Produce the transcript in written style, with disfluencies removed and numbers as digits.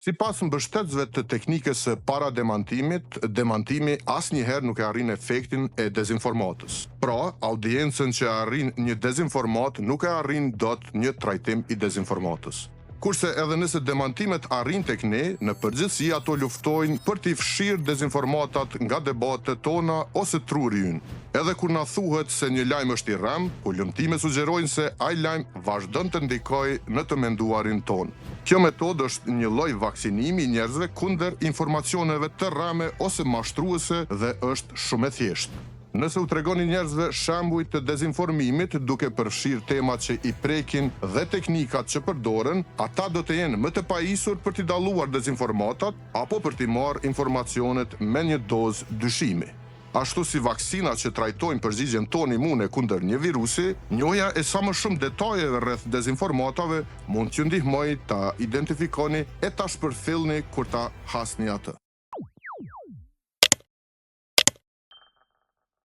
Sipas mbështetësve të teknikës së parademantimit, demantimi asnjëherë nuk e arrin efektin e dezinformatës. Pra, audiencën që arrin një dezinformat nuk e arrin dot një trajtim i dezinformatës. Kurse edhe nëse demantimet arrin tek ne, në përgjithësi ato luftojnë për t'i fshirë dezinformatat nga debatet tona ose truri ynë. Edhe kur na thuhet se një lajm është i rrem, ulëmtime sugjerojnë se ai lajm vazhdon të ndikojë në të menduarin ton. Kjo metodë është një lloj vaksinimi i njerëzve kundër informacioneve të rreme ose mashtruese dhe është shumë e thjeshtë. Nëse u tregoni njerëzve shembuj të dezinformimit duke përfshirë temat që i prekin dhe teknikat që përdoren, ata do të jenë më të pajisur për t'i dalluar dezinformatat apo për t'i marrë informacionet me një dozë dyshimi. Ashtu si vaksinat që trajtojnë përgjigjen tonë imune kundër një virusi, njohja e sa më shumë detaje rreth dezinformatave mund t'ju ndihmojë ta identifikoni e ta shpërfillni kur ta hasni atë.